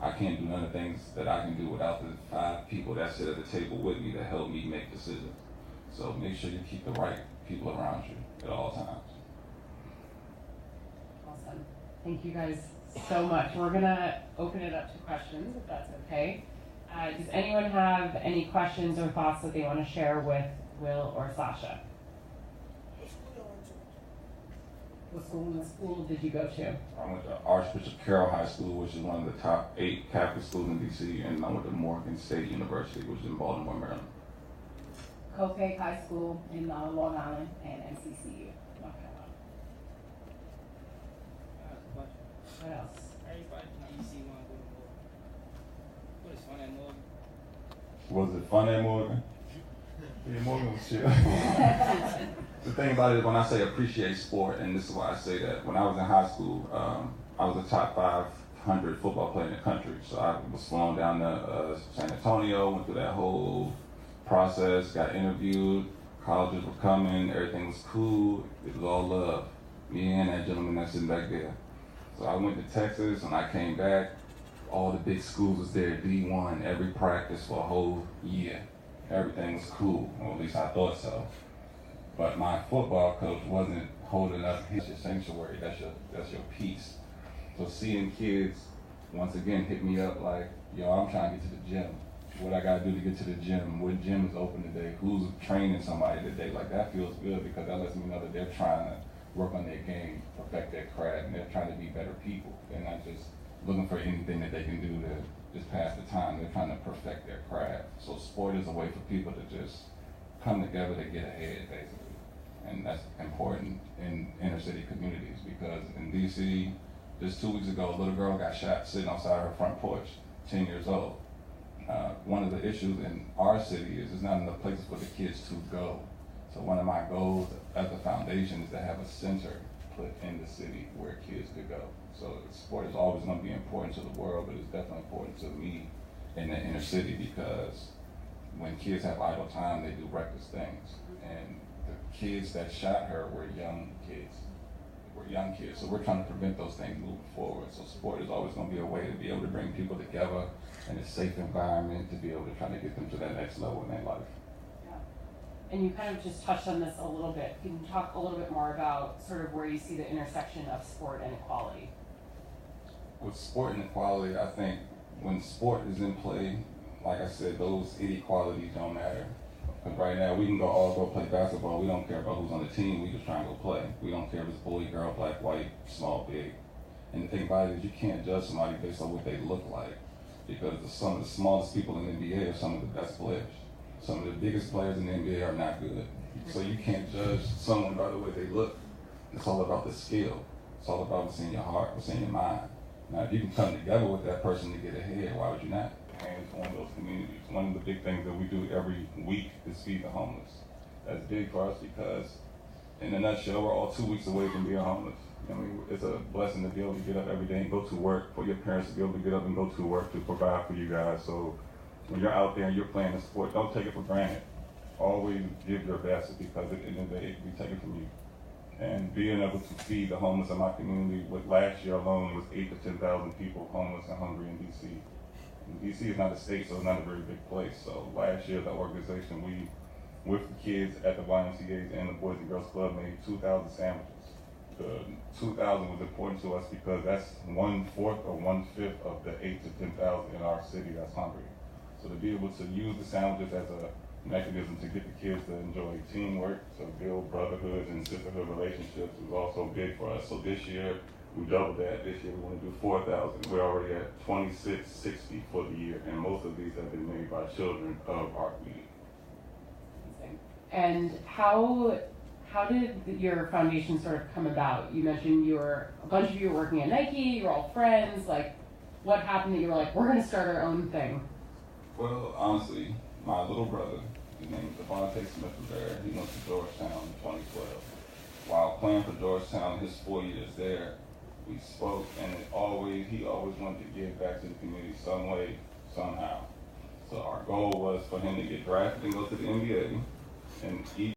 I can't do none of the things that I can do without the 5 people that sit at the table with me to help me make decisions. So make sure you keep the right people around you at all times. Awesome. Thank you guys so much. We're going to open it up to questions, if that's okay. Does anyone have any questions or thoughts that they want to share with Will or Sasha? What school did you go to? I went to Archbishop Carroll High School, which is one of the top 8 Catholic schools in D.C., and I went to Morgan State University, which is in Baltimore, Maryland. Copac High School in Long Island and MCCU, North Carolina. What else? Everybody from DC want to go to Morgan. What is fun at Morgan? Was it fun at Morgan? Yeah, Morgan was chill. The thing about it is when I say appreciate sport, and this is why I say that, when I was in high school, I was a top 500 football player in the country. So I was flown down to San Antonio, went through that whole process, got interviewed, colleges were coming, everything was cool, it was all love. Me and that gentleman that's sitting back there. So I went to Texas, and I came back, all the big schools was there, D1, every practice for a whole year. Everything was cool, or at least I thought so. But my football coach wasn't holding up his sanctuary, that's your peace. So seeing kids, once again, hit me up like, yo, I'm trying to get to the gym. What I gotta do to get to the gym? What gym is open today? Who's training somebody today? Like, that feels good because that lets me know that they're trying to work on their game, perfect their craft, and they're trying to be better people. They're not just looking for anything that they can do to just pass the time. They're trying to perfect their craft. So sport is a way for people to just come together to get ahead, basically. And that's important in inner city communities because in DC, just 2 weeks ago, a little girl got shot sitting outside her front porch, 10 years old. One of the issues in our city is there's not enough places for the kids to go. So one of my goals as a foundation is to have a center put in the city where kids could go. So sport is always going to be important to the world, but it's definitely important to me in the inner city because when kids have idle time, they do reckless things. And the kids that shot her were young kids. So we're trying to prevent those things moving forward. So sport is always going to be a way to be able to bring people together in a safe environment to be able to try to get them to that next level in their life. Yeah. And you kind of just touched on this a little bit. Can you talk a little bit more about sort of where you see the intersection of sport and equality? With sport and equality, I think when sport is in play, like I said, those inequalities don't matter. Because right now, we can all go play basketball. We don't care about who's on the team. We just try and go play. We don't care if it's boy, girl, black, white, small, big. And the thing about it is you can't judge somebody based on what they look like. Because some of the smallest people in the NBA are some of the best players. Some of the biggest players in the NBA are not good. So you can't judge someone by the way they look. It's all about the skill. It's all about what's in your heart, what's in your mind. Now, if you can come together with that person to get ahead, why would you not? Hands on those communities. One of the big things that we do every week is feed the homeless. That's big for us because, in a nutshell, we're all 2 weeks away from being homeless. I mean, it's a blessing to be able to get up every day and go to work, for your parents to be able to get up and go to work to provide for you guys. So when you're out there and you're playing a sport, don't take it for granted. Always give your best because at the end of the day, it can be taken from you. And being able to feed the homeless in my community, with last year alone, was 8,000 to 10,000 people homeless and hungry in D.C. DC is not a state, so it's not a very big place. So last year, the organization, we, with the kids at the YMCA's and the Boys and Girls Club, made 2,000 sandwiches. The 2,000 was important to us because that's 1/4 or 1/5 of the 8,000 to 10,000 in our city that's hungry. So to be able to use the sandwiches as a mechanism to get the kids to enjoy teamwork, to build brotherhood and sisterhood relationships was also big for us. So this year, we doubled that. This year we want to do 4,000. We're already at 2,660 for the year, and most of these have been made by children of our community. And how did your foundation sort of come about? You mentioned a bunch of you were working at Nike, you were all friends. Like, what happened that you were like, we're going to start our own thing? Well, honestly, my little brother, his name is Devontae Smith, was there. He went to Georgetown in 2012. While playing for Georgetown, his 4 years there, we spoke, and he always wanted to give back to the community some way, somehow. So our goal was for him to get drafted and go to the NBA, and